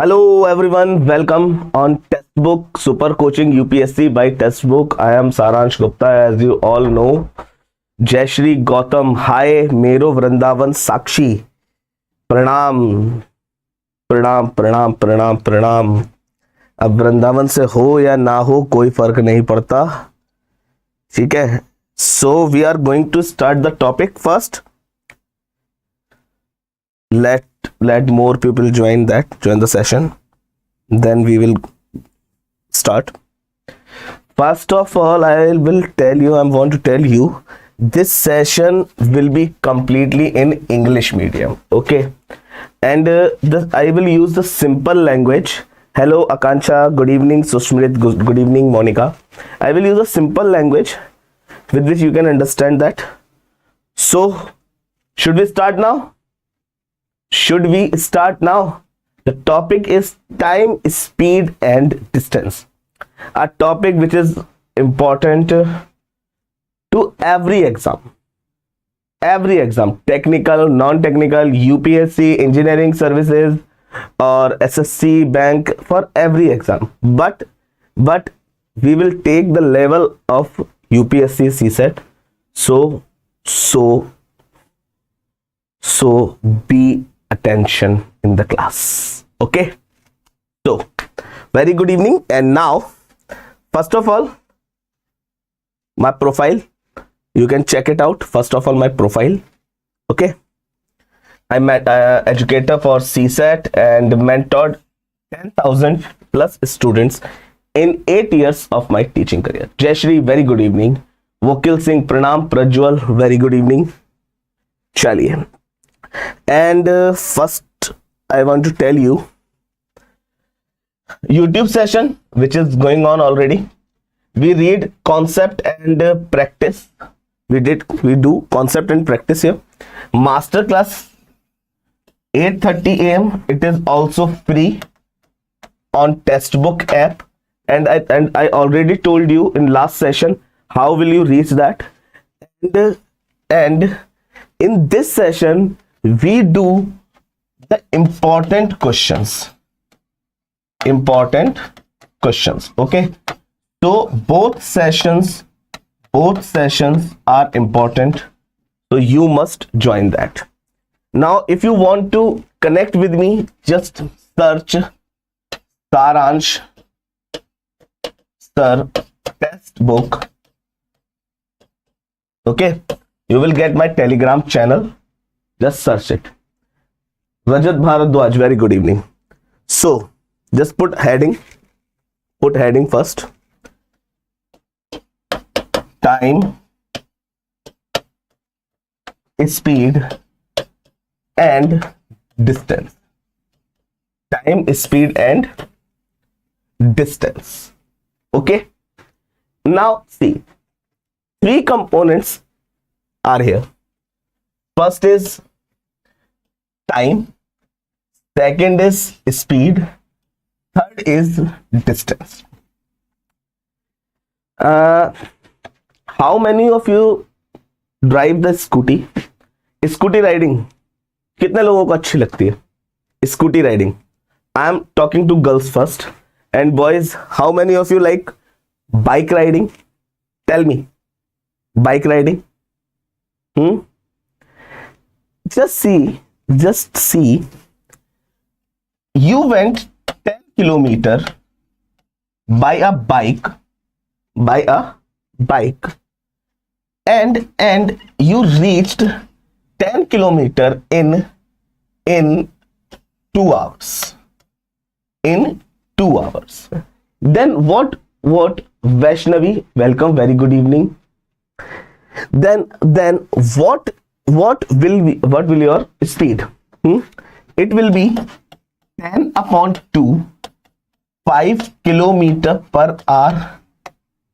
Hello everyone, welcome on Testbook Super Coaching UPSC by Testbook. I am Saransh Gupta, as you all know. Jai Shri Gautam, hi, Mero Vrindavan Sakshi. प्रणाम प्रणाम प्रणाम प्रणाम प्रणाम. अब वृंदावन से हो या ना हो कोई फर्क नहीं पड़ता, ठीक है. So we are going to start the topic first. Let more people join the session, then we will start. First of all, I want to tell you this session will be completely in English medium, okay? And I will use the simple language. Hello Akansha, good evening. Sushmit, good evening. Monica, I will use a simple language with which you can understand that. So should we start now? The topic is time, speed and distance. A topic which is important to every exam, technical, non-technical, UPSC, engineering services or SSC, bank, for every exam. But we will take the level of UPSC CSAT. So be attention in the class, okay? So very good evening. And now first of all, my profile, you can check it out. First of all, my profile, okay? I'm an educator for CSAT and mentored 10,000 plus students in 8 years of my teaching career. Jai Shri, very good evening. Vokil Singh, pranam. Prajwal, very good evening. Chaliye. And first I want to tell you, YouTube session which is going on already. We read concept and practice. We do concept and practice here. Master class 8:30 AM. It is also free on Testbook app, and I already told you in last session how will you reach that. And in this session we do the important questions, okay? So both sessions are important, so you must join that. Now if you want to connect with me, just search Saransh Sir Testbook, okay? You will get my Telegram channel. Just search it. Rajat Bharadwaj, very good evening. So just put heading first. Time, speed and distance. Time, speed and distance, okay? Now see, 3 components are here. First is time, second is speed, third is distance. How many of you drive the scooty? Scooty riding कितने लोगों को अच्छी लगती है? Scooty riding. I am talking to girls first, and boys, how many of you like bike riding? Tell me. Bike riding? Just see, you went 10 kilometer by a bike, and you reached 10 kilometer in 2 hours. Then what Vaishnavi, welcome, very good evening. Then what will your speed? It will be 10 upon 2, 5 kilometer per hour.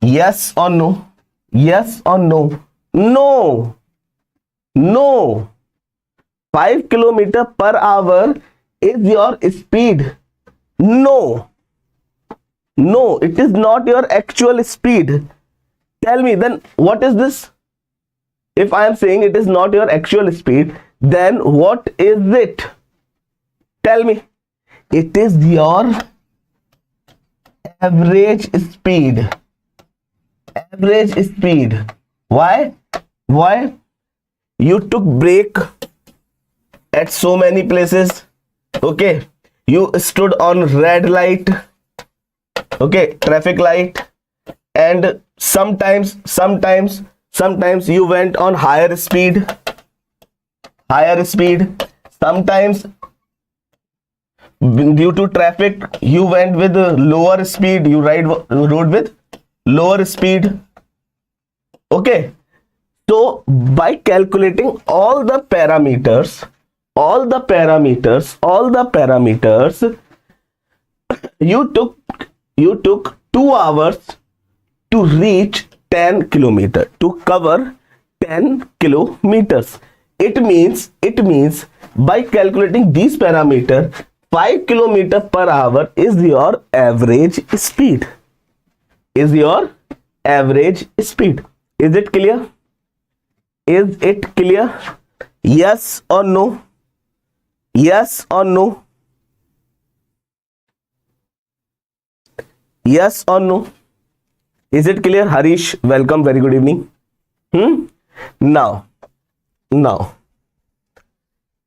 Yes or no? Yes or no? No. 5 kilometer per hour is your speed. No, it is not your actual speed. Tell me, then what is this? If I am saying it is not your actual speed, then what is it? Tell me. It is your average speed. Average speed. Why? Why? You took break at so many places. Okay, you stood on red light. Okay, traffic light, and sometimes you went on higher speed. Sometimes due to traffic you went with lower speed, you rode with lower speed. Okay, so by calculating all the parameters, you took 2 hours to reach 10 kilometers, to cover 10 kilometers. It means by calculating these parameters, 5 kilometers per hour is your average speed. Is your average speed. Is it clear? Is it clear? Yes or no? Yes or no? Yes or no? Is it clear? Harish, welcome. Very good evening. Now,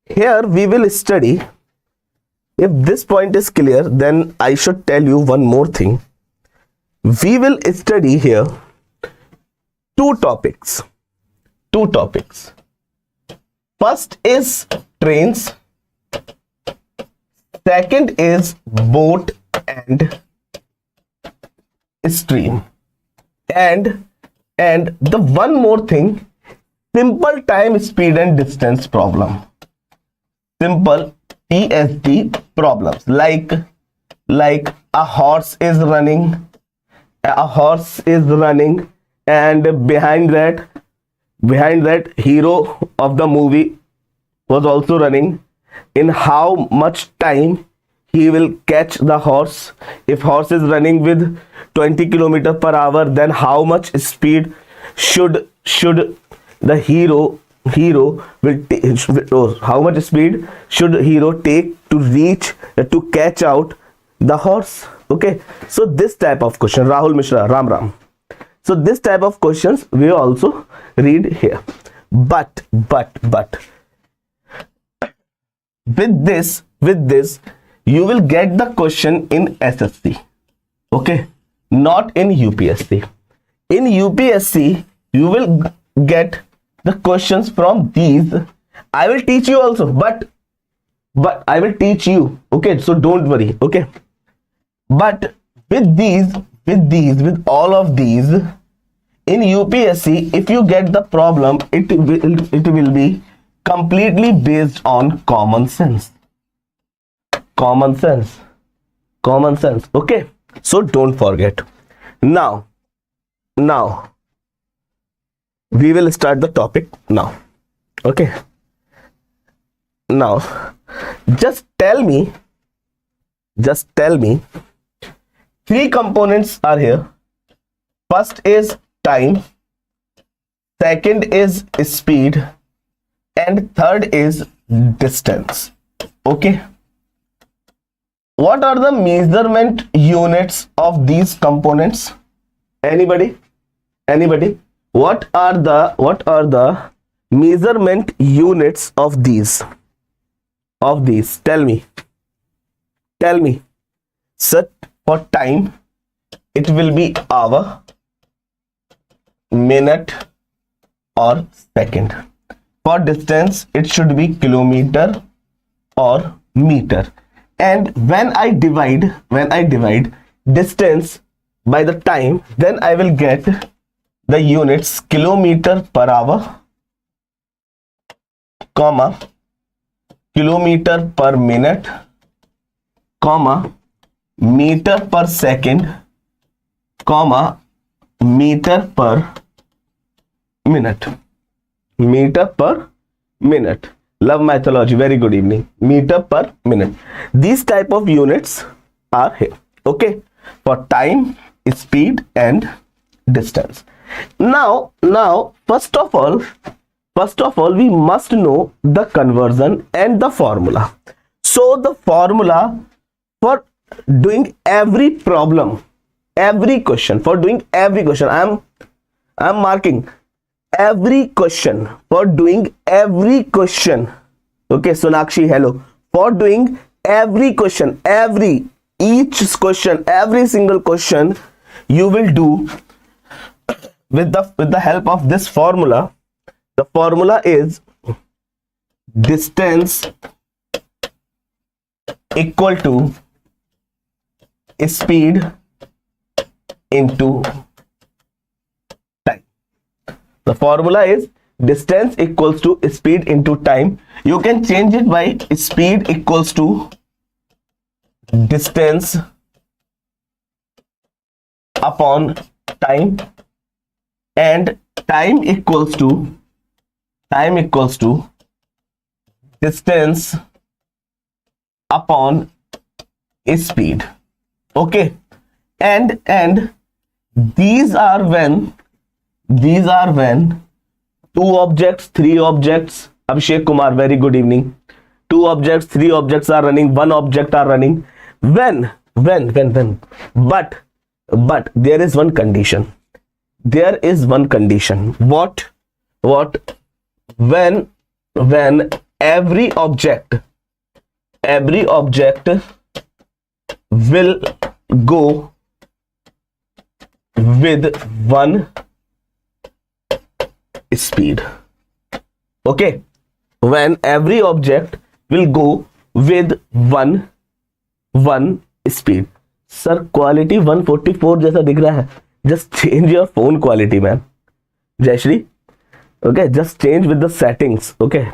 here we will study. If this point is clear, then I should tell you one more thing. We will study here two topics. First is trains. Second is boat and stream. And the one more thing, simple time, speed and distance problem. Simple TSD problems, like a horse is running, and behind that hero of the movie was also running. In how much time he will catch the horse? If horse is running with 20 kilometers per hour, then how much speed should the hero will how much speed should hero take to reach to catch out the horse? Okay, so this type of question, Rahul Mishra, Ram. So this type of questions we also read here. But with this you will get the question in SSC. Okay, not in UPSC. In UPSC you will get the questions from these. I will teach you also, but I will teach you. Okay, so don't worry. Okay, but with all of these, in UPSC, if you get the problem, it will be completely based on common sense. Okay, so don't forget. Now we will start the topic now. Okay, now just tell me 3 components are here. First is time, second is speed, and third is distance. Okay, what are the measurement units of these components? Anybody? What are the measurement units of these? Tell me. So for time, it will be hour, minute or second. For distance, it should be kilometer or meter. And when I divide distance by the time, then I will get the units kilometer per hour, comma, kilometer per minute, comma, meter per second, comma, meter per minute. Love mythology, very good evening. Meter per minute. These type of units are here. Okay, for time, speed and distance. Now first of all we must know the conversion and the formula. So the formula for doing every problem, every question, for doing every question, I'm marking every question, for doing every question. Okay, Sonakshi, hello. For doing every question, each question, every single question, you will do with the help of this formula. The formula is distance equal to speed into time. The formula is distance equals to speed into time. You can change it by speed equals to distance upon time, and time equals to distance upon speed. Okay, and these are when two objects, three objects, Abhishek Kumar, very good evening. Two objects, three objects are running, one object are running. When but there is one condition. What? When every object will go with one speed. Okay, when every object will go with one speed. Sir, quality 144 जैसा दिख रहा है. Just change your phone quality, man. Jayashri, okay, just change with the settings. Okay,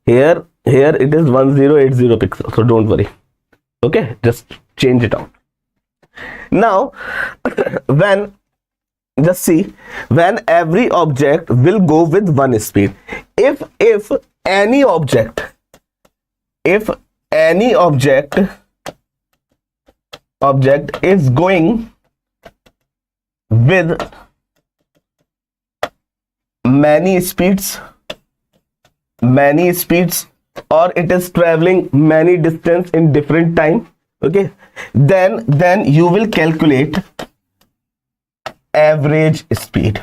here it is 1080 pixels, so don't worry. Okay, just change it out. Now just see, when every object will go with one speed. If any object is going with many speeds, or it is traveling many distance in different time, okay, then you will calculate average speed.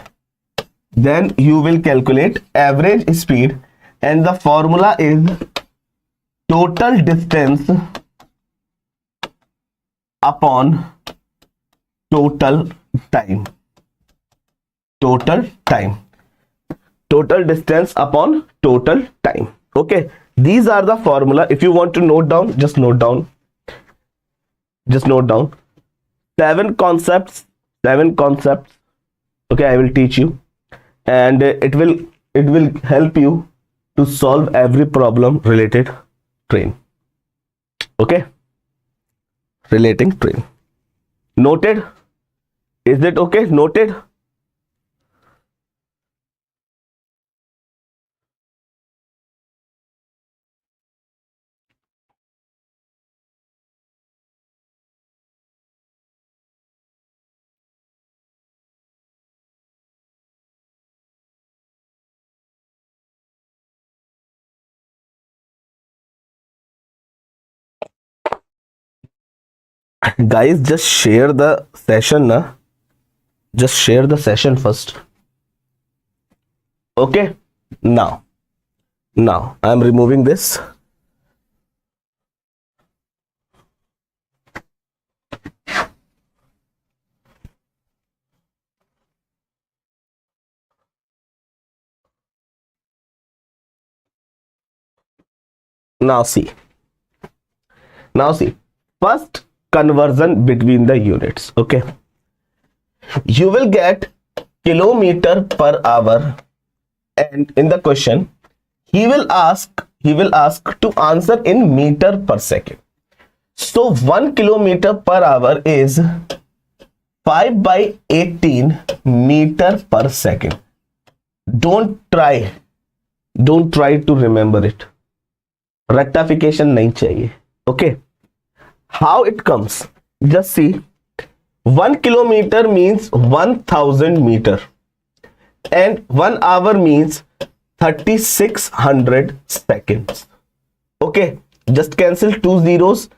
And the formula is total distance upon total time. Total distance upon total time. Okay, these are the formula. If you want to note down, just note down. Seven concepts. Okay, I will teach you, and it will help you to solve every problem related train. Okay, relating train. Noted? Is it okay? Noted? Guys, just share the session, na? Just share the session first. Okay, now I am removing this. Now see, first conversion between the units. Okay, you will get kilometer per hour, and in the question he will ask to answer in meter per second. So 1 kilometer per hour is 5/18 meter per second. Don't try to remember it. Rectification नहीं चाहिए. Okay, how it comes? Just see, 1 kilometer means 1000 meter, and 1 hour means 3600 seconds. Okay, just cancel two zeros.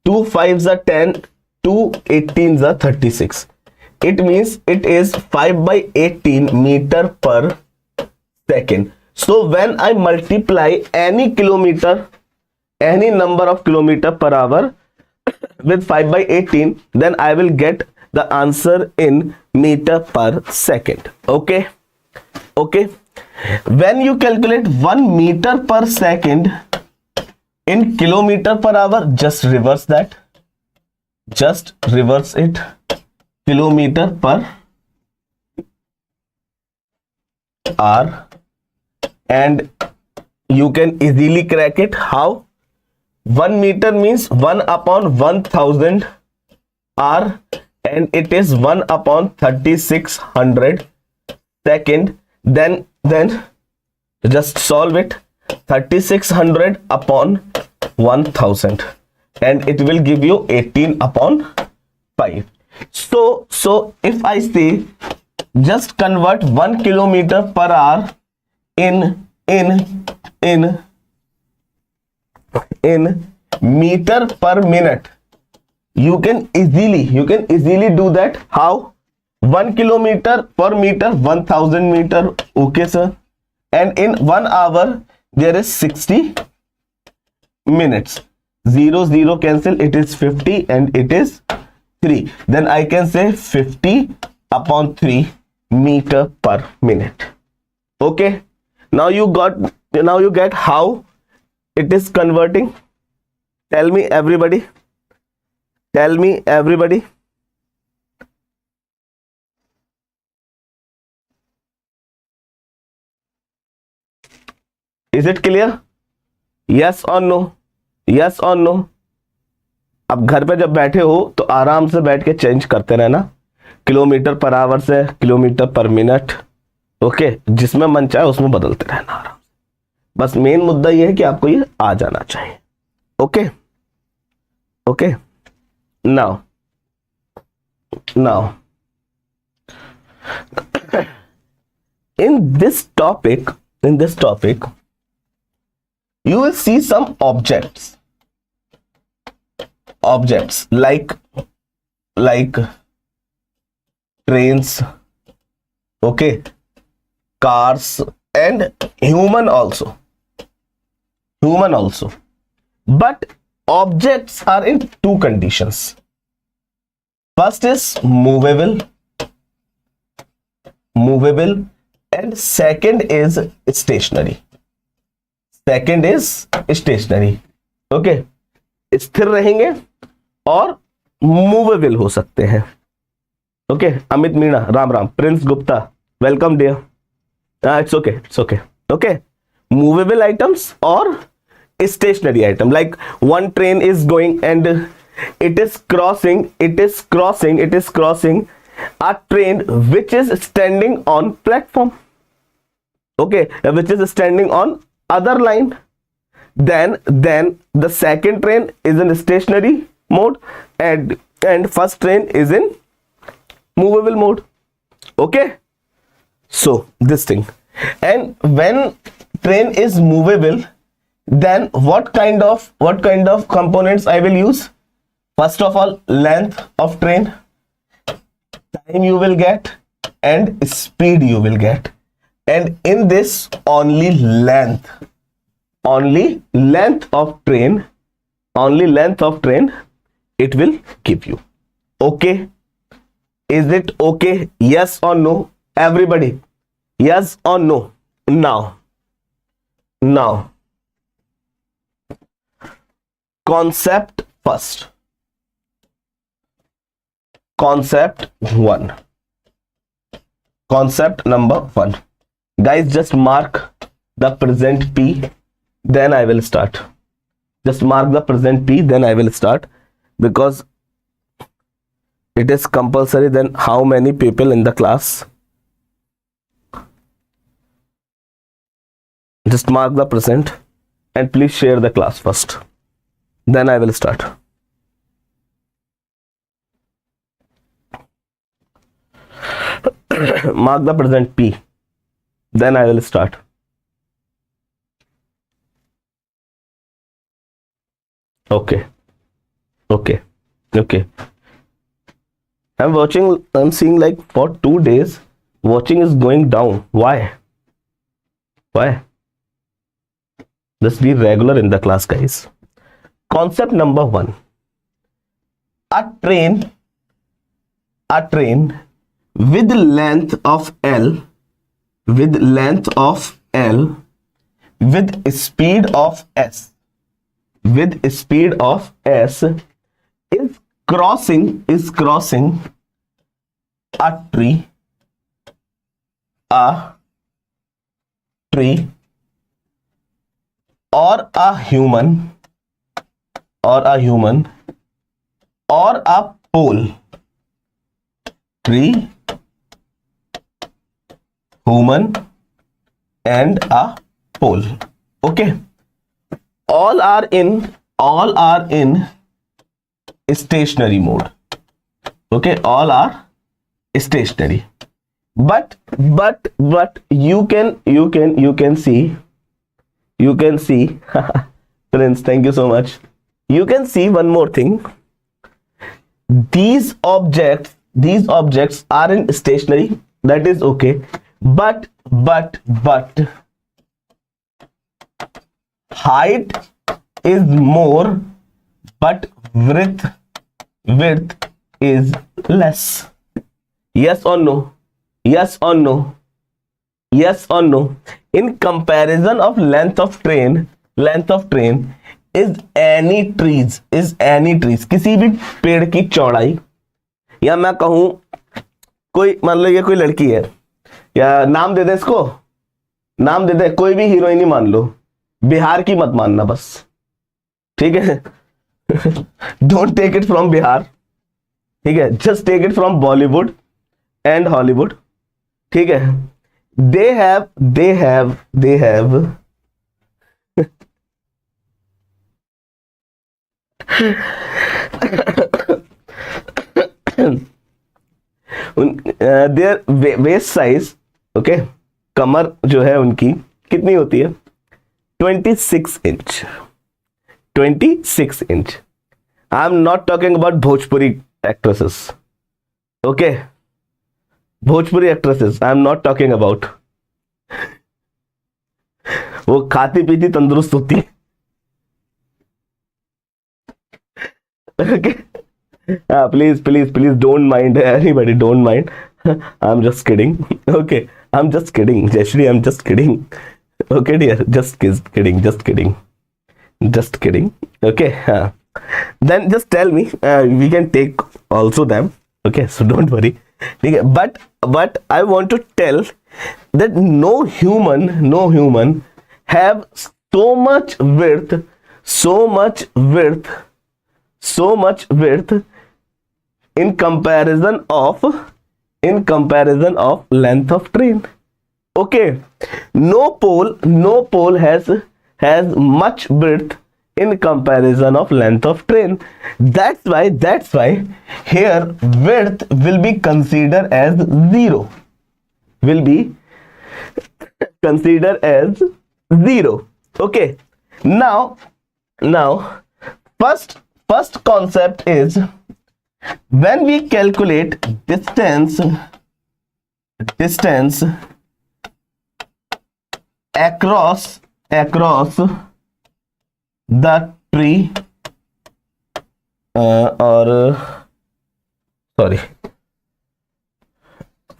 2 5s are 10, 2 18s are 36. It means it is 5 by 18 meter per second. So when I multiply any kilometer, any number of kilometer per hour with 5 by 18, then I will get the answer in meter per second. Okay, okay. When you calculate 1 meter per second in kilometer per hour, just reverse that, just reverse it, kilometer per hour, and you can easily crack it. How? 1 meter means 1 upon 1000 hour, and it is 1 upon 3600 second. Then just solve it. 3600 upon 1000, and it will give you 18 upon 5. So if I say just convert 1 kilometer per hour in meter per minute, you can easily do that. How? 1 kilometer per meter, 1000 meter. Okay sir. And in 1 hour there is 60 minutes. 0 0 cancel, it is 50 and it is 3. Then I can say 50 upon 3 meter per minute. Okay, now you get how it is converting. Tell me everybody, is it clear? Yes or no? Yes or no? अब घर पे जब बैठे हो तो आराम से बैठ के चेंज करते रहना, किलोमीटर पर आवर से किलोमीटर पर मिनट. ओके, जिसमें मन चाहे उसमें बदलते रहना आराम से. बस मेन मुद्दा ये है कि आपको ये आ जाना चाहिए. Okay okay. Now in this topic you will see some objects like trains, okay, cars, and human also. But objects are in two conditions. First is movable, and second is stationary. Okay, स्थिर रहेंगे और movable हो सकते हैं. Okay, Amit Meena, Ram Ram. Prince Gupta, welcome dear. It's okay. Okay, movable items और stationery item. Like one train is going and it is crossing a train which is standing on platform, okay, which is standing on other line. Then the second train is in stationary mode and first train is in movable mode. Okay, so this thing. And when train is movable, then what kind of components I will use? First of all, length of train, time you will get, and speed you will get. And in this, only length of train it will give you. Okay, is it okay? Yes or no, everybody? Yes or no? Now concept first. Concept number 1. Guys, just mark the present P, then I will start. Just mark the present P, then I will start, because it is compulsory. Then how many people in the class? Just mark the present and please share the class first, then I will start. Mark the present P, then I will start. Okay, Okay. Okay. I'm seeing like for 2 days, watching is going down. Why? Why? Let's be regular in the class, guys. Concept number 1. A train with length of L, with speed of S, is crossing a tree, or a human, or a pole. Tree, human, and a pole. Okay, all are in stationary mode. Okay, all are stationary, but you can see Prince, thank you so much. You can see one more thing. These objects are in stationary, that is okay, but height is more, but width is less. Yes or no? Yes or no? Yes or no? In comparison of length of train is any trees, किसी भी पेड़ की चौड़ाई, या मैं कहूं कोई, मान लो ये कोई लड़की है, या नाम दे दे इसको, नाम दे दे, कोई भी हीरोइन ही मान लो, बिहार की मत मानना बस, ठीक है? Don't take it from Bihar, ठीक है? Just take it from Bollywood and Hollywood, ठीक है? they have their waist size, okay, कमर जो है उनकी कितनी होती है? 26 inch. 26 inch. I'm not talking about Bhojpuri actresses. Okay, Bhojpuri actresses I'm not talking about. वो खाती पीती तंदुरुस्त होती. Okay, please don't mind anybody, don't mind. I'm just kidding. Okay, I'm just kidding, Jayashri, I'm just kidding. Okay dear, just kidding. Okay, then just tell me, we can take also them. Okay, so don't worry. Okay, but I want to tell that no human have so much width in comparison of length of train. Okay, no pole has much width in comparison of length of train. That's why here width will be considered as 0. Will be considered as 0. Okay, now first concept is, when we calculate distance across the tree,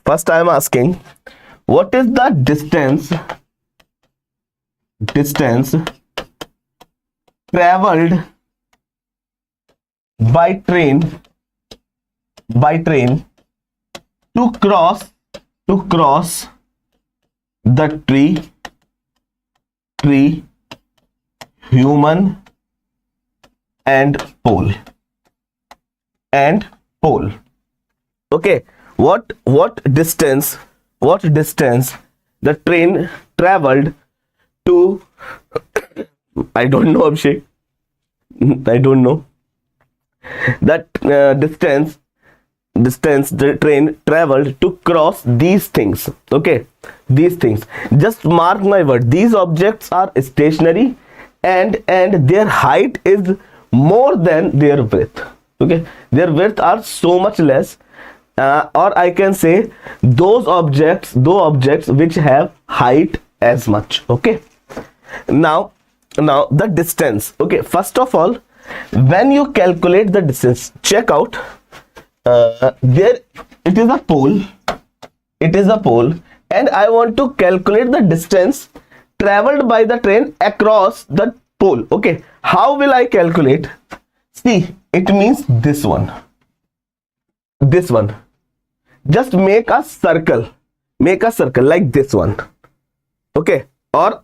first I am asking, what is the distance traveled by train to cross the tree, human, and pole. Okay, what distance the train traveled to? I don't know, Abhishek. I don't know that distance the train traveled to cross these things. Okay, these things, just mark my word, these objects are stationary and their height is more than their width. Okay, their width are so much less, or I can say those objects which have height as much. Okay, now the distance. Okay, first of all, when you calculate the distance, check out, there it is a pole, and I want to calculate the distance traveled by the train across the pole. Okay, how will I calculate? See, it means this one, just make a circle like this one. Okay, or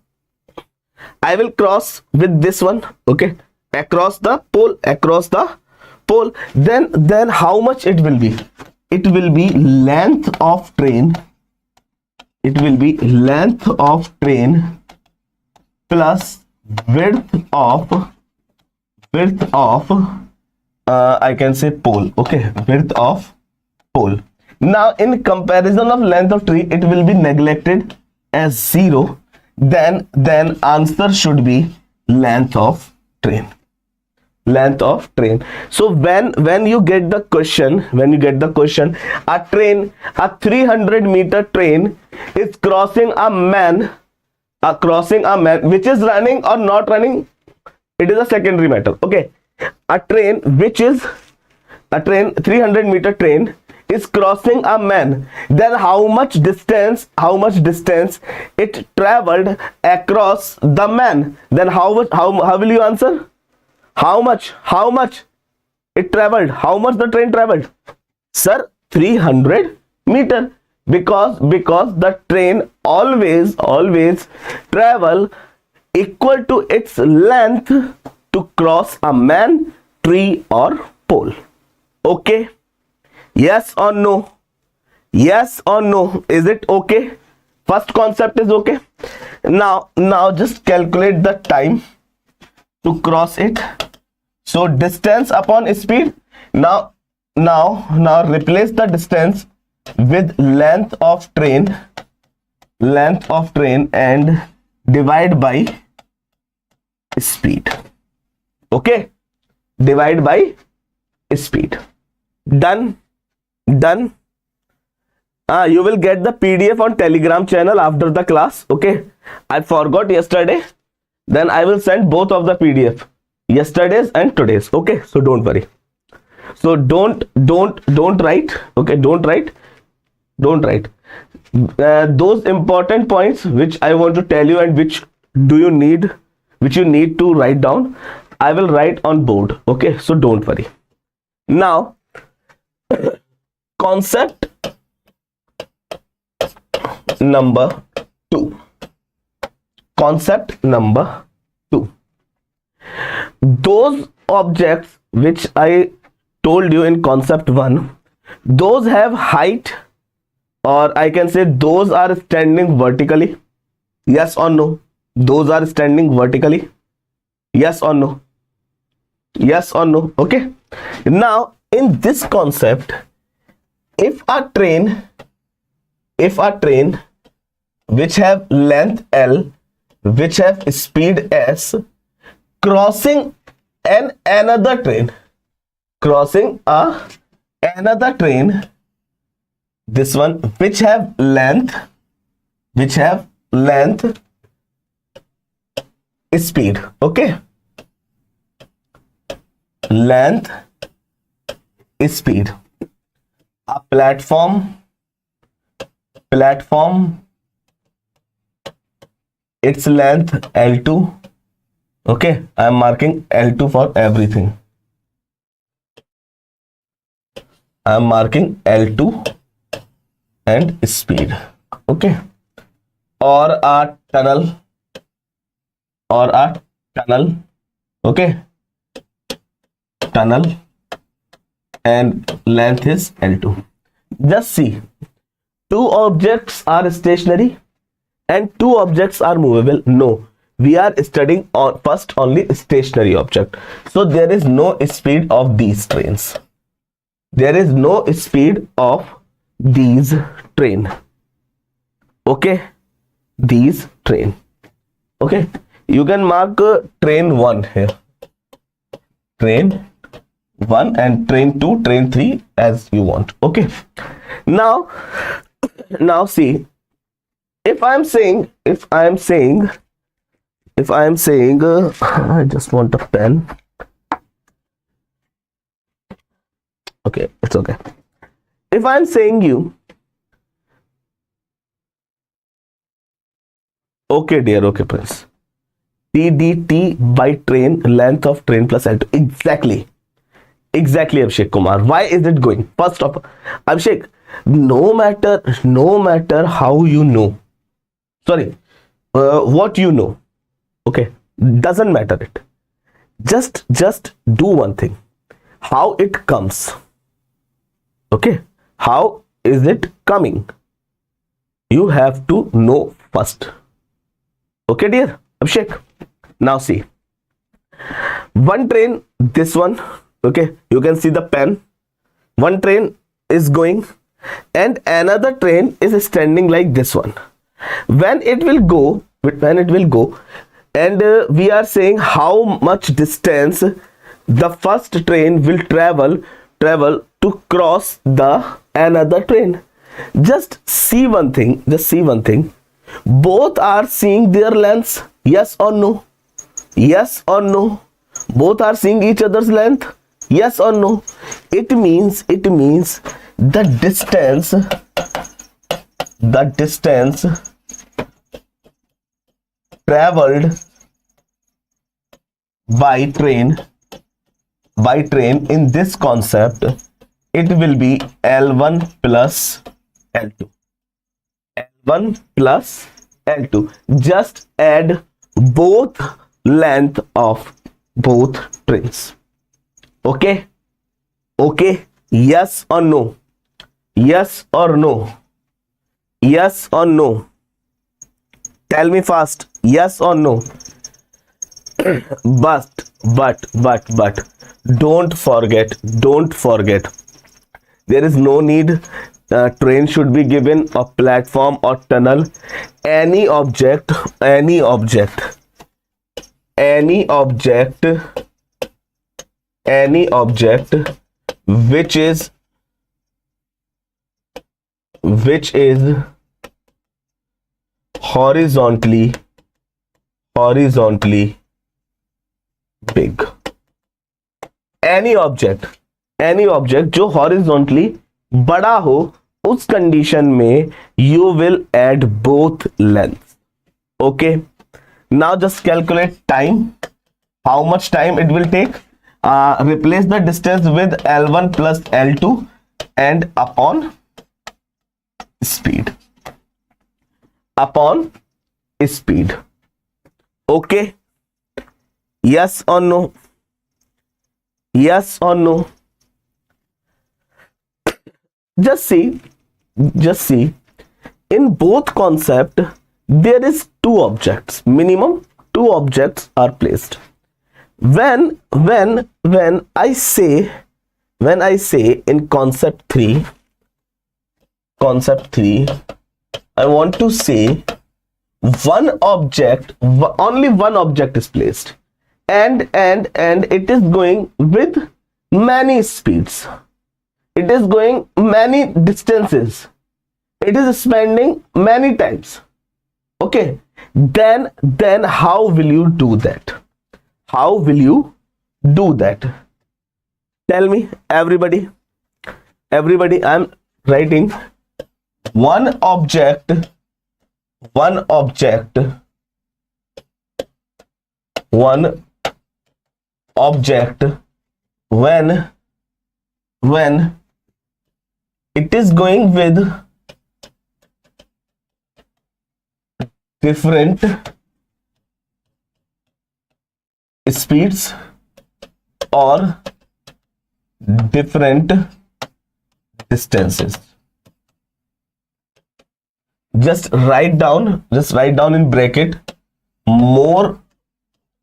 I will cross with this one. Okay, across the pole, then how much it will be? It will be length of train, plus width of I can say pole. Okay, width of pole. Now in comparison of length of tree, it will be neglected as 0. Then answer should be length of train. So when you get the question, a 300-meter train is crossing a man which is running or not running, it is a secondary matter. Okay, a 300-meter train is crossing a man, then how much distance it traveled across the man? Then how will you answer? How much it traveled? How much the train traveled? Sir, 300 meter, because the train always travel equal to its length to cross a man, tree or pole. Okay, yes or no? Is it okay? First concept is okay. Now just calculate the time to cross it. So distance upon speed. Now replace the distance with length of train and divide by speed. Okay, divide by speed. Done. You will get the PDF on Telegram channel after the class. Okay, I forgot yesterday, then I will send both of the PDF, yesterday's and today's. Okay, so don't worry. So don't write. Okay, don't write those important points which I want to tell you and which you need to write down. I will write on board. Okay, so don't worry. Now concept number 2. Those objects which I told you in concept 1, those have height, or I can say those are standing vertically. Yes or no? Those are standing vertically. Yes or no? Okay, now in this concept, if a train which have length L, which have speed S, crossing another train, this one which have length speed. Okay, length speed. A platform, its length L2. Okay, I am marking L2 for everything. I am marking L2 and speed. Okay, or a tunnel. Okay, tunnel and length is L2. Just see, 2 objects are stationary and 2 objects are movable. No, we are studying first only stationary object. So there is no speed of these trains. Okay, these train. Okay, you can mark train 1 here. train 1 and train 2, train 3 as you want. Okay. Now see, if I am saying I just want a pen. Okay, it's okay. If I am saying you, okay dear, okay prince, TDT by train, length of train plus L2. Exactly, Abhishek Kumar. Why is it going? First of all, Abhishek, no matter how you know, sorry, what you know, okay, doesn't matter it. Just do one thing. How it comes. Okay, how is it coming? You have to know first. Okay, dear Abhishek. Now see, one train, this one, okay, you can see the pen. One train is going and another train is standing like this one. When it will go, and we are saying how much distance the first train will travel to cross the another train. Just see one thing. Both are seeing their lengths. Yes or no? Yes or no? Both are seeing each other's length. Yes or no? It means the distance traveled by train in this concept, it will be L1 plus L2. L1 plus L2. Just add both length of both trains. Okay? Okay? Yes or no? Yes or no? Yes or no? Tell me fast. Yes or no? But don't forget, there is no need train should be given a platform or tunnel. Any object which is horizontally big. Any object जो horizontally बड़ा हो, उस condition में you will add both lengths. Okay. Now just calculate time. How much time it will take? Replace the distance with L1 plus L2 and upon speed. Okay. Yes or no? Yes or no? Just see, in both concept there is two objects, minimum two objects are placed. When I say in concept 3, I want to say only one object is placed, and it is going with many speeds. It is going many distances. It is spending many times. Okay. Then how will you do that? How will you do that? Tell me, everybody. I'm writing one object when it is going with different speeds or different distances. Just write down in bracket more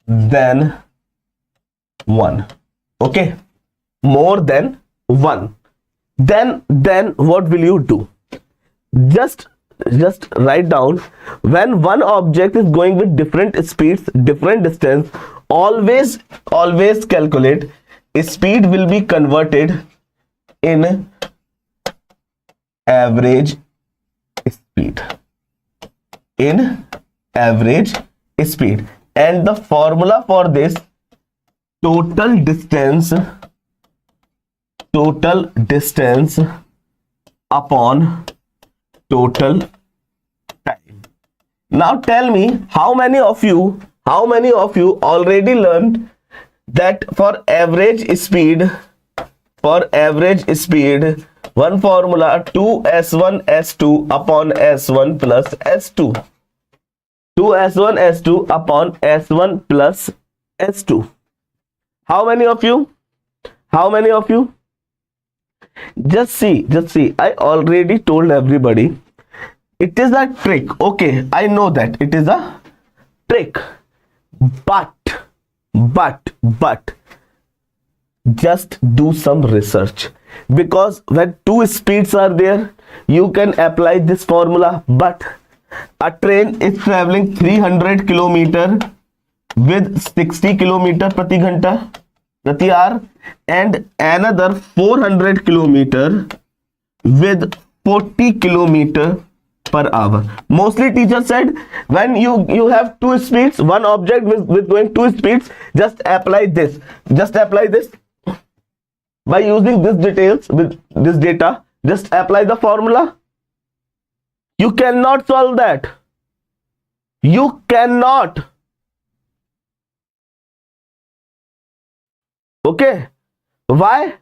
than one. Okay, more than one. Then what will you do? Just write down when one object is going with different speeds, different distance. Always calculate speed will be converted in average speed, in average speed, and the formula for this, total distance upon total time. Now tell me, how many of you already learned that for average speed, one formula 2s1 s2 upon s1 plus s2, 2s1 s2 upon s1 plus s2. How many of you? Just see, I already told everybody it is a trick. Okay, I know that it is a trick, but just do some research, because when two speeds are there, you can apply this formula. But a train is traveling 300 kilometer with 60 kilometer prati hour, and another 400 kilometer with 40 kilometer per hour. Mostly teacher said, when you have two speeds, one object with going two speeds, just apply this by using this details, with this data, just apply the formula. You cannot solve that. You cannot. Okay, why?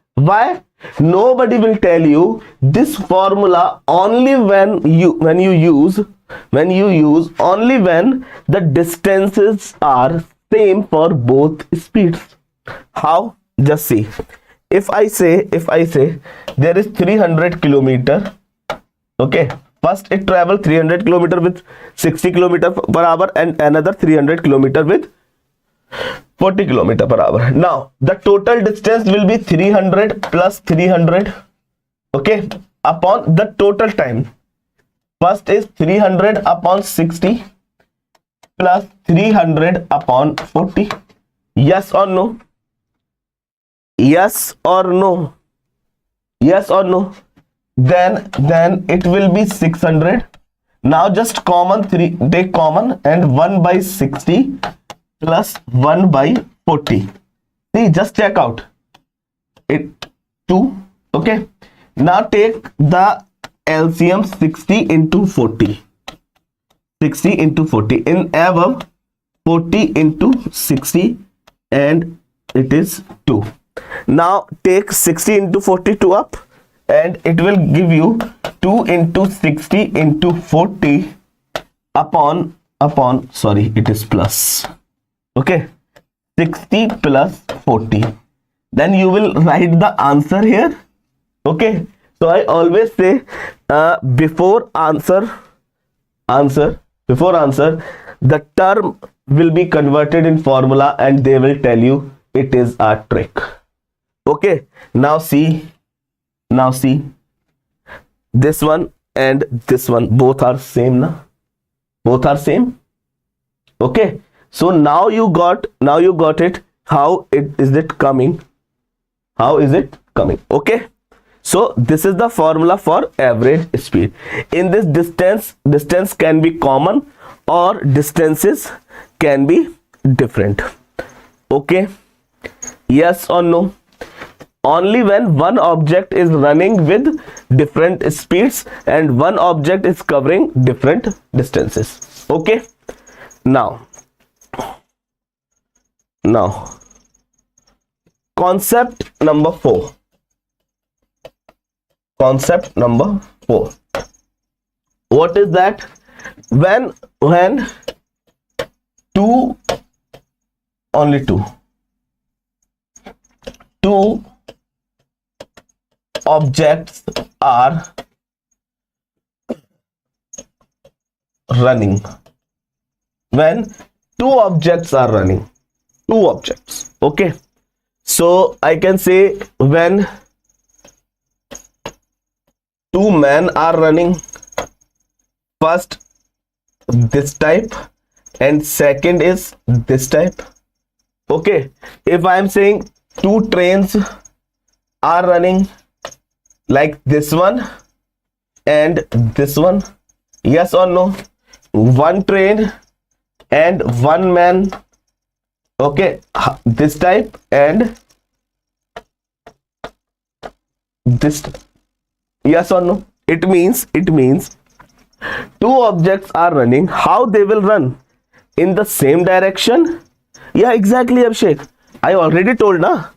Nobody will tell you this formula only when you use only when the distances are same for both speeds. How? Just see. If I say there is 300 kilometer, okay, first it travel 300 kilometer with 60 kilometer per hour, and another 300 kilometer with 40 kilometer per hour. Now the total distance will be 300 plus 300, okay, upon the total time. First is 300 upon 60 plus 300 upon 40. Yes or no? Yes or no? Yes or no? Then it will be 600. Now just take common, and 1 by 60 plus 1 by 40. See, just check out it, 2. Okay, now take the LCM, 60 into 40. 60 into 40 in above, 40 into 60, and it is 2. Now take 60 into 42 up, and it will give you 2 into 60 into 40 upon sorry, it is plus. Okay, 60 plus 40. Then you will write the answer here. Okay, so I always say before answer, the term will be converted in formula, and they will tell you it is a trick. Okay, now see, this one and this one, both are same, na? Both are same. Okay, so now you got it. How is it coming? Okay, so this is the formula for average speed. In this, distance can be common or distances can be different. Okay, yes or no? Only when one object is running with different speeds and one object is covering different distances. Okay, now concept number 4. What is that? When two objects are running. When two objects are running, okay, so I can say when two men are running, first this type and second is this type. Okay, if I am saying two trains are running like this one and this one? Yes or no? One train and one man, okay, this type and this. Yes or no? It means two objects are running. How they will run? In the same direction? Yeah, exactly, Abhishek. I already told, na?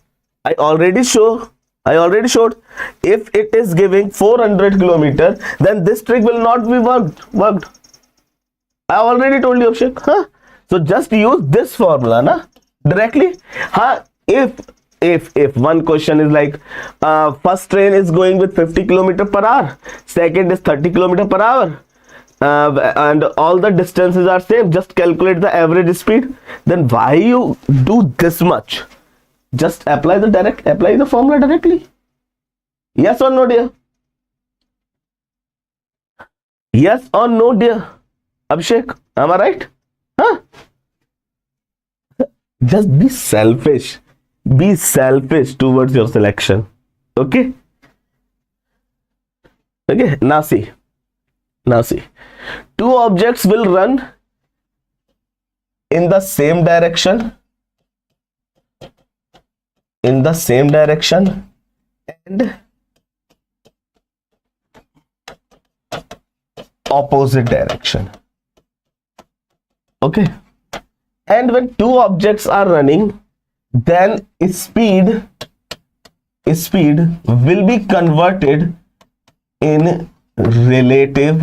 I already showed. If it is giving 400 kilometer, then this trick will not be worked. I already told you, Abhishek. Huh? So just use this formula, na? Directly. Huh? If one question is like, first train is going with 50 kilometer per hour, second is 30 kilometer per hour, and all the distances are same, just calculate the average speed, then why you do this much? Just apply the formula directly. Yes or no, dear? Yes or no, dear? Abhishek, am I right? Huh? Just be selfish. Be selfish towards your selection. Okay? Okay, now see. Two objects will run in the same direction. And opposite direction. Okay? And when two objects are running, then speed will be converted in relative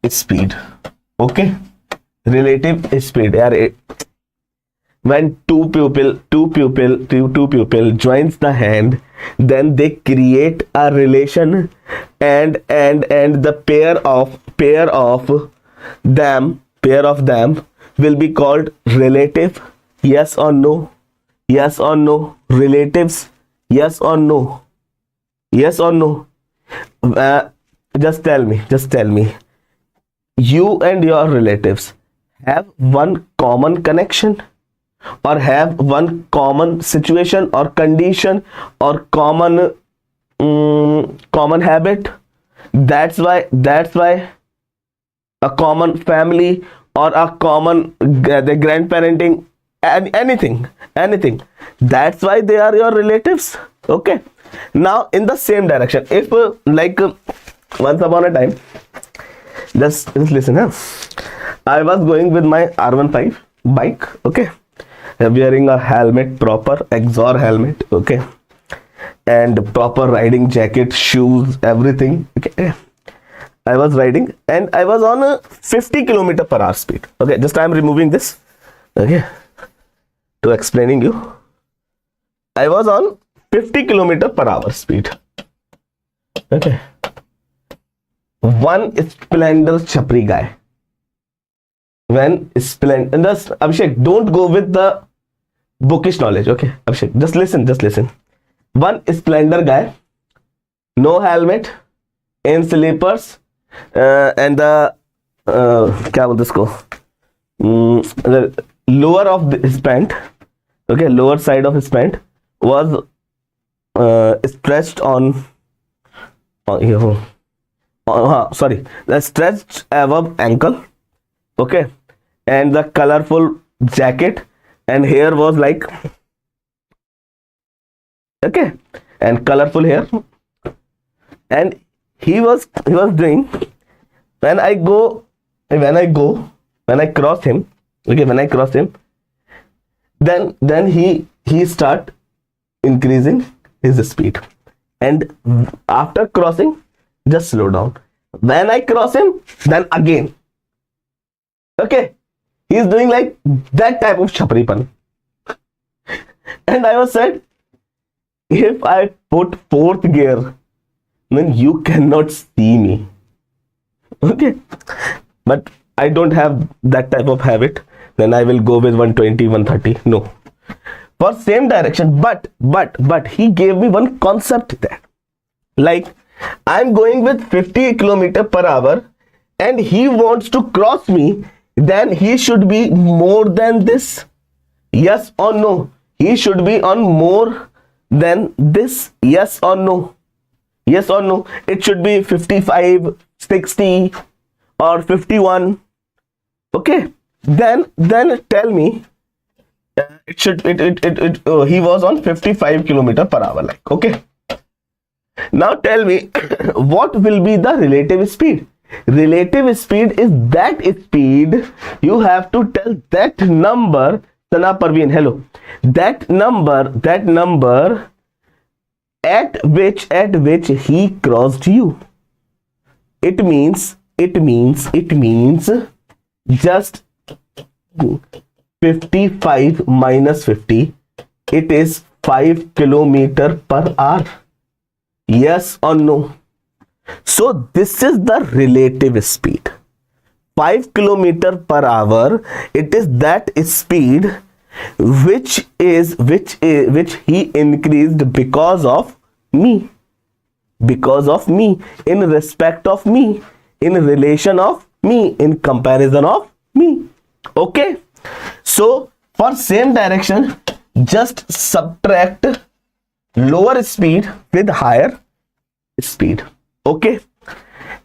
speed. Okay, relative speed. When two pupil joins the hand, then they create a relation, and the pair of them will be called relative. Yes or no? Yes or no? Relatives? Yes or no? Yes or no? Just tell me. You and your relatives have one common connection, or have one common situation or condition, or common habit. That's why a common family, or a common the grandparenting, and anything. That's why they are your relatives. Okay? Now in the same direction, if once upon a time, just listen, huh? I was going with my R15 bike, okay, wearing a helmet, proper exor helmet, okay, and proper riding jacket, shoes, everything. Okay, I was riding and I was on a 50 kilometer per hour speed. Okay, just I am removing this, okay, to explaining you. I was on 50 kilometer per hour speed. Okay, one splendor chapri guy. When splendor, and thus Abhishek, don't go with the bookish knowledge. Okay, Abhishek, just listen. One splendor guy, no helmet, in slippers, and the क्या बोलते इसको, the lower of his pant, okay, lower side of his pant was stretched on stretched above ankle, okay, and the colorful jacket and hair was like, okay, and colorful hair, and he was doing, when I cross him, okay, then he start increasing his speed, and after crossing just slow down. When I cross him, then again, okay, he is doing like that type of chapripan. And I was said, if I put fourth gear, then you cannot see me. Okay, but I don't have that type of habit. Then I will go with 120, 130. No, for same direction. But he gave me one concept there. Like, I'm going with 50 kilometer per hour, and he wants to cross me. Then he should be more than this. Yes or no? he should be on more than this. Yes or no? Yes or no? It should be 55, 60 or 51. Okay, then tell me, it should he was on 55 kilometer per hour, like, okay. Now tell me what will be the relative speed? Relative speed is that speed, you have to tell that number. Sana Parveen, hello. That number at which he crossed you. It means just 55 minus 50, it is 5 kilometer per hour. Yes or no? So this is the relative speed. 5 kilometer per hour, it is that speed which he increased because of me, in respect of me, in relation of me, in comparison of me. Okay, so for same direction, just subtract lower speed with higher speed. Okay,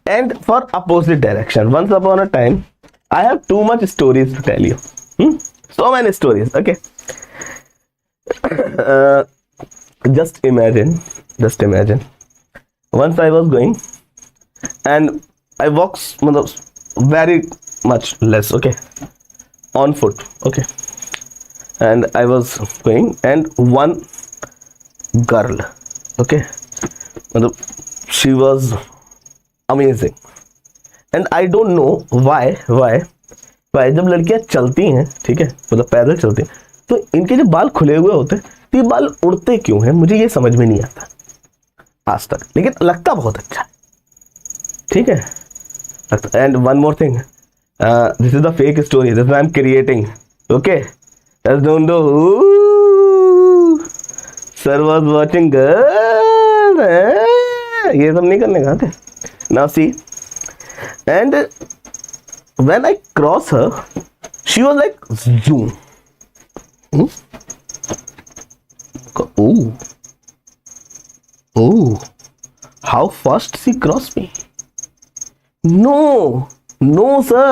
and for opposite direction, once upon a time, I have too much stories to tell you. So many stories. Okay, just imagine, once I was going and I walked very much less, okay, on foot, okay, and I was going, and one girl, okay, she was amazing, and I don't know why जब लड़कियां चलती हैं, ठीक है, मतलब पैदल चलती हैं, तो इनके जो बाल खुले हुए होते हैं, तो ये बाल उड़ते क्यों हैं, मुझे ये समझ में नहीं आता आज तक, लेकिन लगता बहुत अच्छा है, ठीक है. And one more thing, this is the fake story, this I am creating. Okay, don't know sir was watching girl, ये सब नहीं करने का थे. Now see, and when I cross her, she was like zoom. Oh, how fast she crossed me. No sir,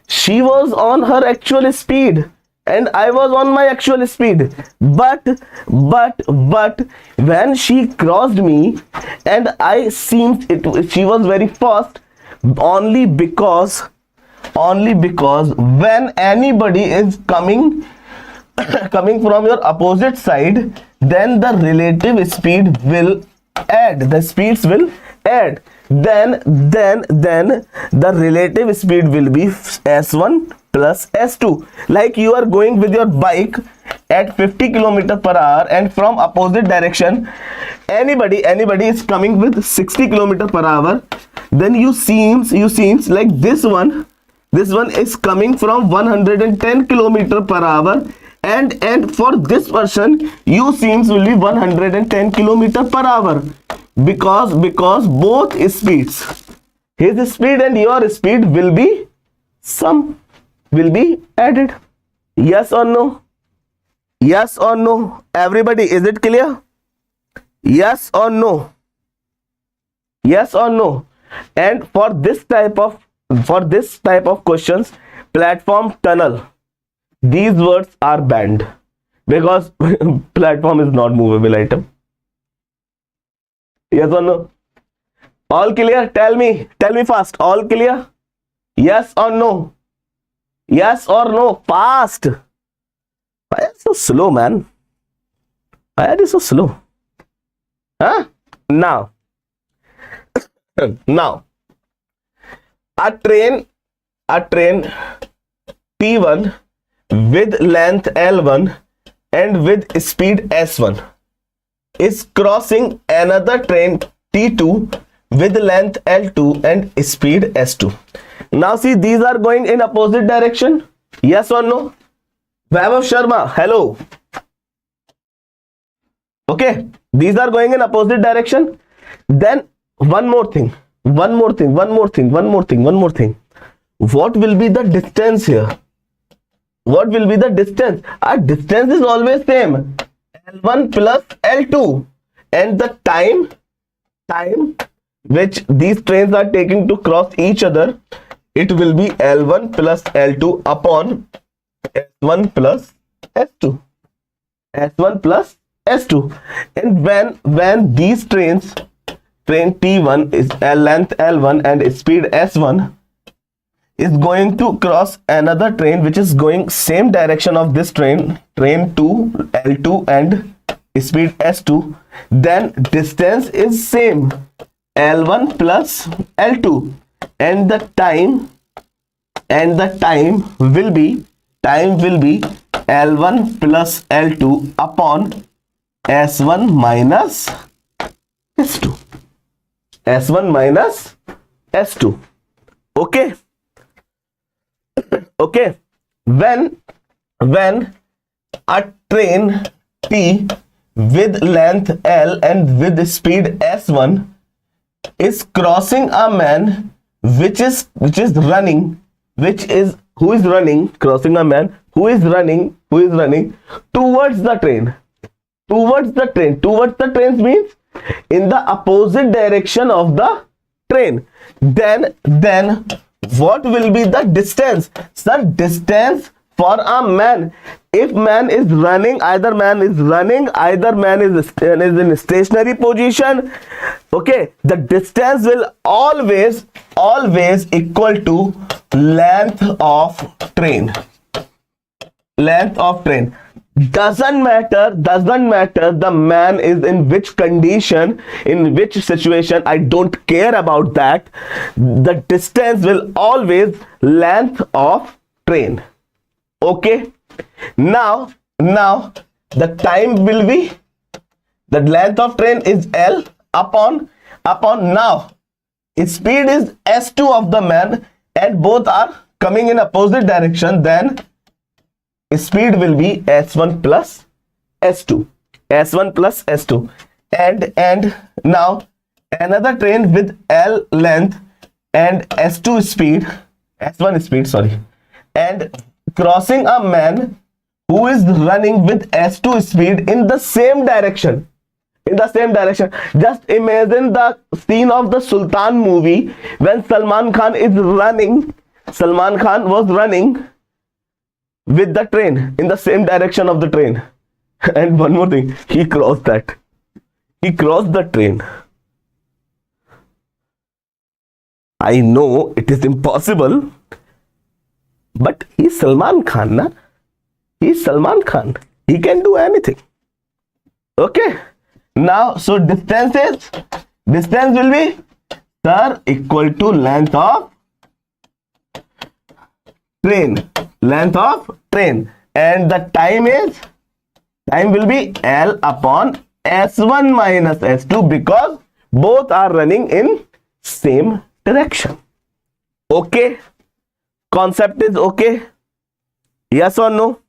she was on her actual speed and I was on my actual speed, but when she crossed me and I seemed she was very fast, only because when anybody is coming from your opposite side, then the relative speed will add, the speeds will add, then the relative speed will be s1 plus s2. Like you are going with your bike at 50 km per hour and from opposite direction anybody is coming with 60 km per hour, then you seems like this one is coming from 110 km per hour, and for this person you seems will be 110 km per hour, because both speeds, his speed and your speed will be added. Yes or no? Yes or no? Everybody, is it clear? Yes or no? Yes or no? And for this type of questions, platform, tunnel, these words are banned because platform is not movable item. Yes or no? All clear? Tell me fast. All clear? Yes or no? Yes or no? Fast. Why are you so slow, man? Why are you so slow? Huh? Now, a train T1 with length L1 and with speed S1 is crossing another train T2 with length L2 and speed S2. Now see, these are going in opposite direction. Yes or no? Vaibhav Sharma, hello. Okay, these are going in opposite direction. Then one more thing. What will be the distance here? what will be the distance? Our distance is always same, L1 plus L2, and the time which these trains are taking to cross each other, it will be L1 plus L2 upon S1 plus S2. S1 plus S2. And when these trains, train T1 is length L1 and speed S1, is going to cross another train which is going same direction of this train 2, L2 and speed S2, then distance is same, L1 plus L2, and the time will be L1 plus L2 upon S1 minus S2. S1 minus S2. Okay. Okay. When a train T with length L and with speed S1 is crossing a man who is running towards the train. Towards the train means in the opposite direction of the train. Then what will be the distance? The distance for a man, if man is running, either man is in stationary position, okay, the distance will always equal to length of train. Doesn't matter the man is in which condition, in which situation, I don't care about that. The distance will always length of train. Okay, now the time will be, the length of train is L upon now speed is S2 of the man and both are coming in opposite direction, then speed will be S1 plus S2. And now another train with L length and S1 speed, and crossing a man who is running with S2 speed in the same direction. Just imagine the scene of the Sultan movie when Salman Khan was running with the train in the same direction of the train. And one more thing, he crossed the train. I know it is impossible, but he's Salman Khan, na? He's Salman Khan. He can do anything. Okay. Now, so distance will be, sir, equal to length of train. And the time will be L upon S1 minus S2 because both are running in same direction. Okay. Concept is okay? Yes or no?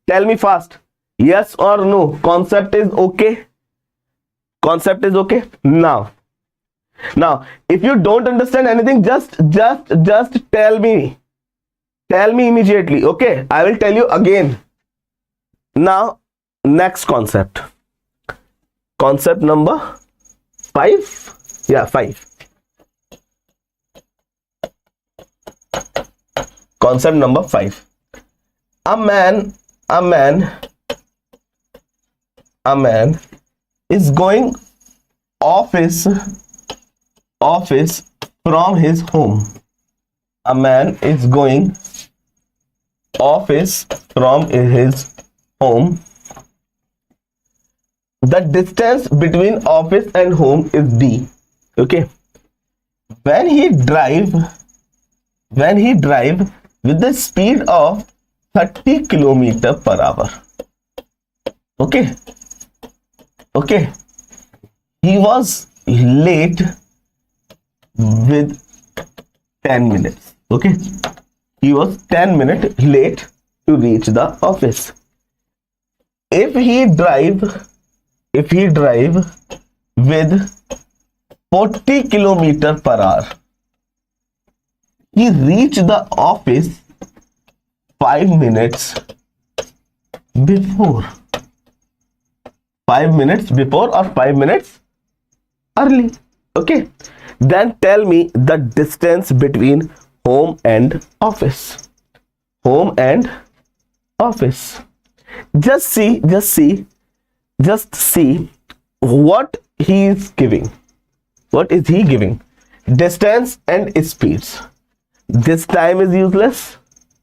Tell me fast. Yes or no? Concept is okay? Now if you don't understand anything, just tell me immediately. Okay, I will tell you again. Now next concept number 5. 5. Concept number 5. A man is going office from his home. A man is going office from his home. The distance between office and home is D. Okay. When he drive with the speed of 30 km per hour. Okay. He was late with 10 minutes. Okay. He was 10 minutes late to reach the office. If he drive with 40 km per hour, he reached the office 5 minutes before. 5 minutes before or 5 minutes early. Okay, then tell me the distance between home and office. Home and office. Just see what he is giving. What is he giving? Distance and speeds. This time is useless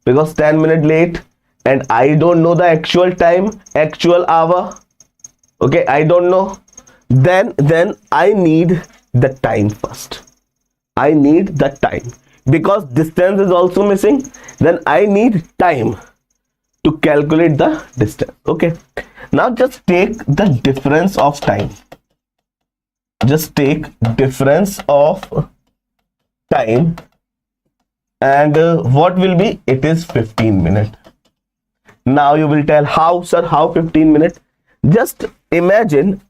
because 10 minutes late, and I don't know the actual time, actual hour. Okay, I don't know. Then I need the time first. I need the time because distance is also missing. Then I need time to calculate the distance. Okay, now just take the difference of time. Just take difference of time, and what will be? It is 15 minutes. Now you will tell, how sir, how 15 minutes? Just imagine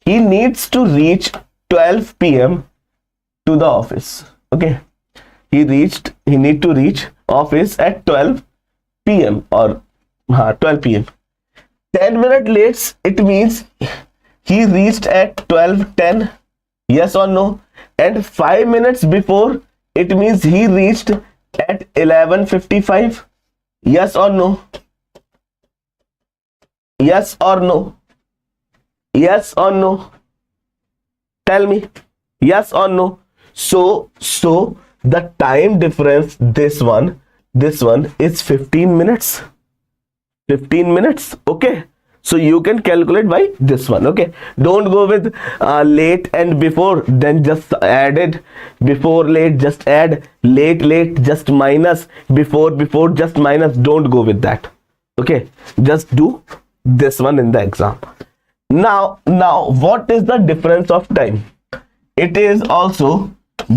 he needs to reach 12 p.m. to the office. Okay, he need to reach office at 12 p.m. or 12 p.m. 10 minutes late, it means he reached at 12:10. Yes or no? And 5 minutes before, it means he reached at 11:55. Yes or no? Yes or no? Yes or no? Tell me. Yes or no? So the time difference, this one is 15 minutes. 15 minutes. Okay, so you can calculate by this one. Okay, don't go with late and before, then just add it. Before late, just add. Late just minus. Before just minus. Don't go with that. Okay, just do this one in the exam. Now what is the difference of time? It is also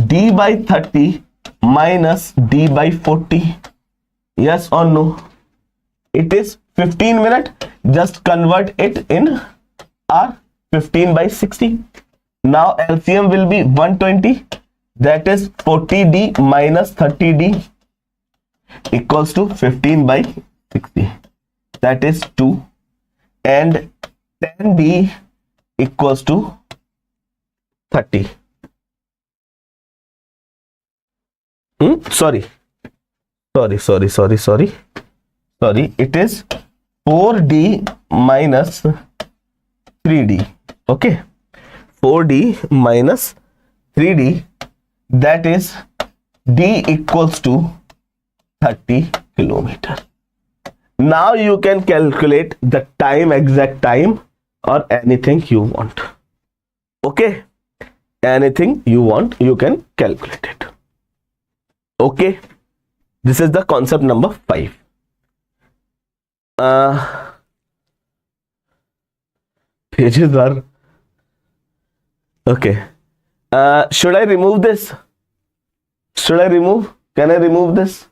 d by 30 minus d by 40. Yes or no? It is 15 minutes. Just convert it in hour. 15 by 60. Now LCM will be 120. That is 40d minus 30d equals to 15 by 60. That is 2. And 10d equals to 30. Sorry, it is 4d minus 3d. Okay, 4d minus 3d, that is d equals to 30 kilometer. Now you can calculate the time, exact time, or anything you want. Okay, anything you want, you can calculate it. Okay, this is the concept number 5. Pages are okay. Should I remove this? Can I remove this?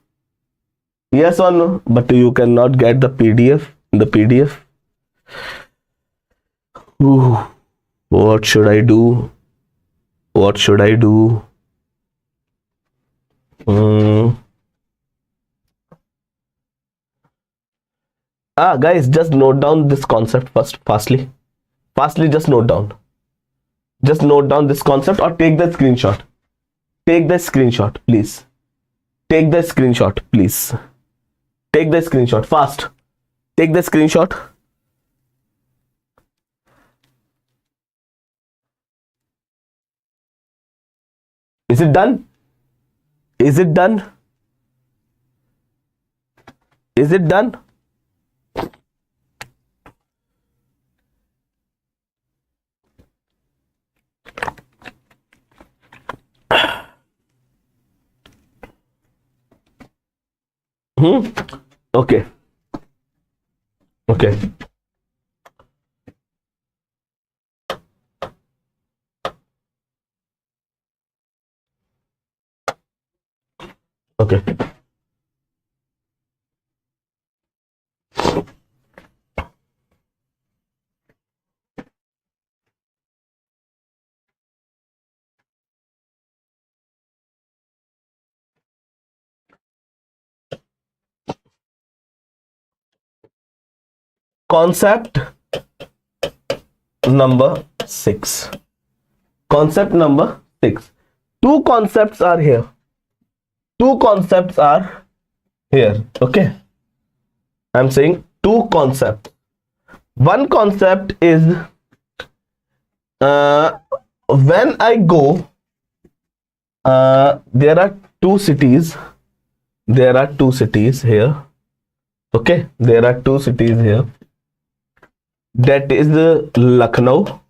Yes or no? But you cannot get the PDF. Ooh, what should I do? Guys, just note down this concept first. Fastly, just note down. This concept, or take the screenshot. Please. Take the screenshot fast. Take the screenshot. Is it done? Okay. concept number 6. Concept number 6. Two concepts are here. Two concepts are here. Okay. I'm saying two concepts. One concept is when I go, there are two cities. There are two cities here. Okay. There are two cities here. That is Lucknow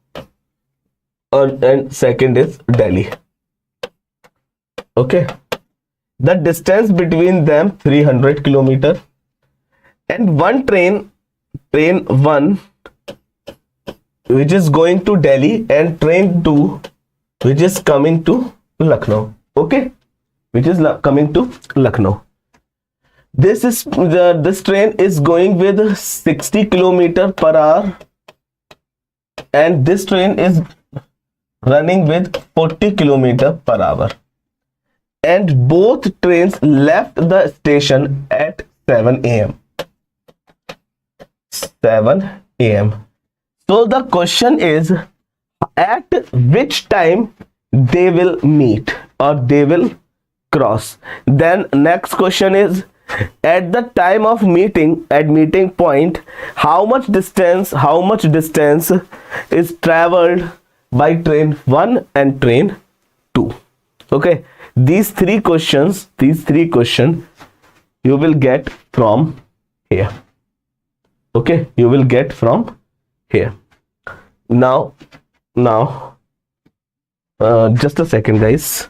and second is Delhi. Okay. The distance between them 300 kilometer, and one train 1 which is going to Delhi, and train 2 which is coming to Lucknow. Okay, which is coming to Lucknow. This train is going with 60 kilometer per hour, and this train is running with 40 kilometer per hour, and both trains left the station at 7 a.m. 7 a.m. So the question is, at which time they will meet or they will cross? Then next question is, at the time of meeting, at meeting point, how much distance is traveled by train 1 and train 2? Okay, these three questions you will get from here. Okay, you will get from here. Now just a second, guys.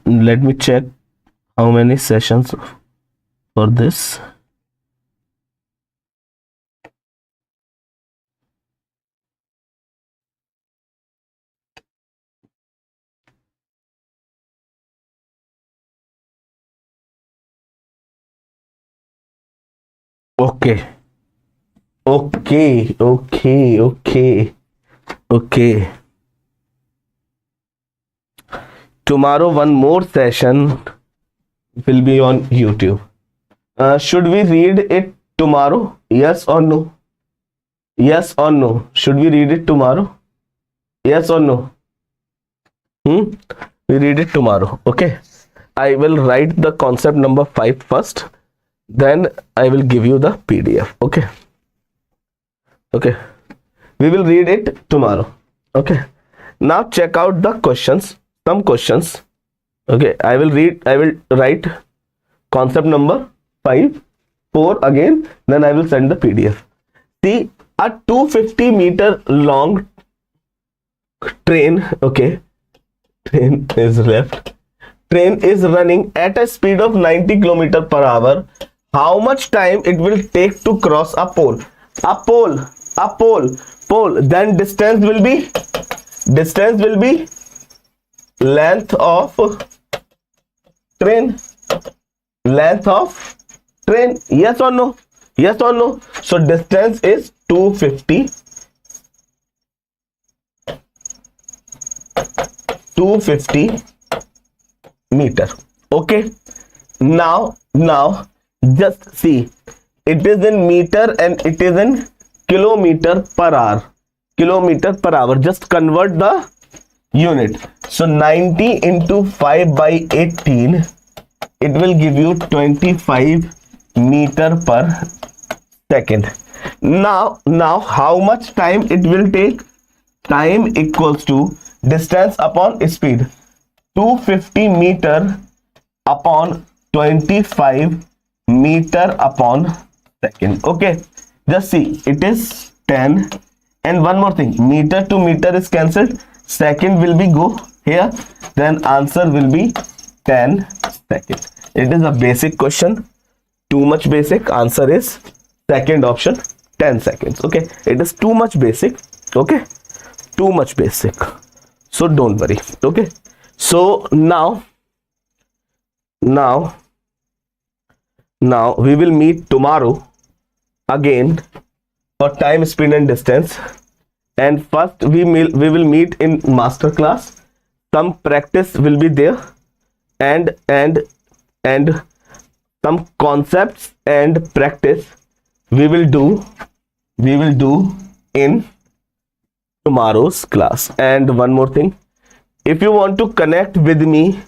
Let me check how many sessions for this. Okay. Tomorrow one more session will be on YouTube. Should we read it tomorrow? Yes or no? Yes or no? Should we read it tomorrow? Yes or no? We read it tomorrow. Okay. I will write the concept number 5 first. Then I will give you the PDF. Okay. Okay. We will read it tomorrow. Okay. Now check out the questions. Some questions. Okay. I will write concept number 5, 4 again. Then I will send the PDF. See, a 250 meter long train. Okay. Train is left. Train is running at a speed of 90 kilometer per hour. How much time it will take to cross a pole? A pole. Then distance will be length of train. Yes or no? Yes or no? So distance is 250 meter. Okay. Now just see, it is in meter and it is in kilometer per hour. Just convert the unit. So 90 into 5 by 18, it will give you 25 meter per second. Now how much time it will take? Time equals to distance upon speed. 250 meter upon 25 meter upon second. Okay, just see, it is 10, and one more thing, meter to meter is cancelled, second will be go here, then answer will be 10 seconds. It is a basic question, too much basic. Answer is second option, 10 seconds. Okay, it is too much basic. Okay, too much basic, so don't worry. Okay, so now we will meet tomorrow again for time, speed and distance, and first we will meet in master class. Some practice will be there, and some concepts and practice we will do we will do in tomorrow's class. And one more thing, if you want to connect with me,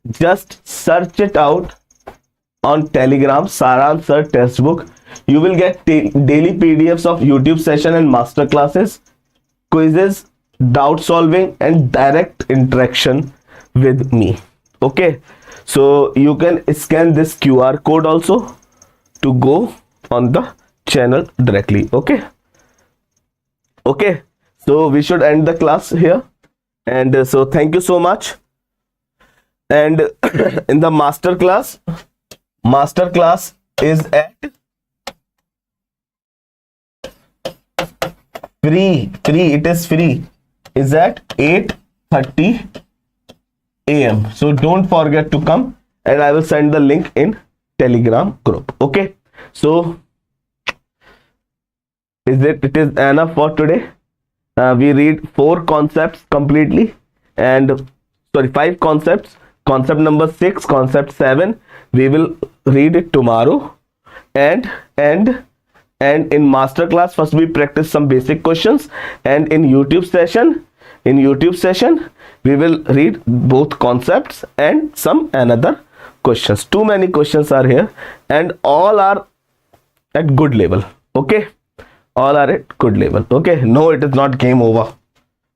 just search it out on Telegram, Saransh Sir Testbook. You will get daily PDFs of YouTube session and master classes, quizzes, doubt solving, and direct interaction with me. Okay, so you can scan this QR code also to go on the channel directly. Okay, so we should end the class here. And so thank you so much. And in the master class is at free, it is free, is at 8:30 a.m. so don't forget to come, and I will send the link in Telegram group. Okay, so it is enough for today. We read 4 concepts completely, and 5 concepts. Concept number 6, concept 7, we will read it tomorrow. And in master class, first we practice some basic questions, and in YouTube session we will read both concepts and some another questions. Too many questions are here, and all are at good level. Okay, all are at good level. Okay, no, it is not game over.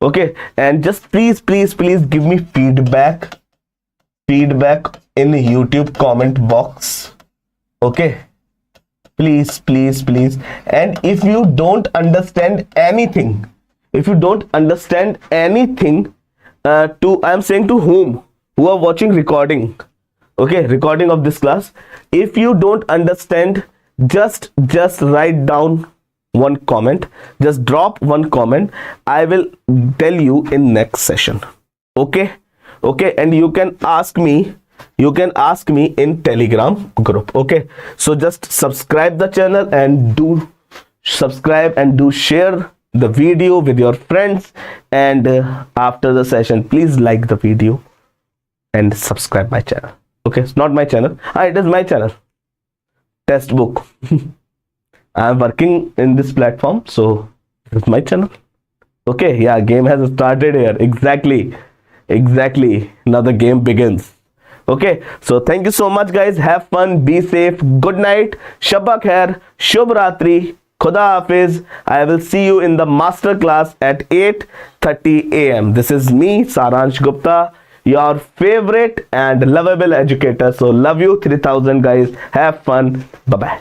Okay, and just please give me feedback in YouTube comment box. Okay, please. And if you don't understand anything, I am saying to who are watching recording, okay, recording of this class, if you don't understand, just write down one comment, just drop one comment. I will tell you in next session. Okay, and you can ask me in Telegram group. Okay, so just subscribe the channel and do share the video with your friends, and after the session please like the video and subscribe my channel. Okay, it's not my channel, it is my channel, Testbook. I am working in this platform, so it's my channel. Okay, yeah, game has started here. Exactly, now the game begins. Okay, so thank you so much guys, have fun, be safe, good night, Shabba Khair, Shubh Ratri, Khuda Hafiz. I will see you in the master class at 8:30 a.m. This is me, Saransh Gupta, your favorite and lovable educator. So love you 3000 guys, have fun, bye bye.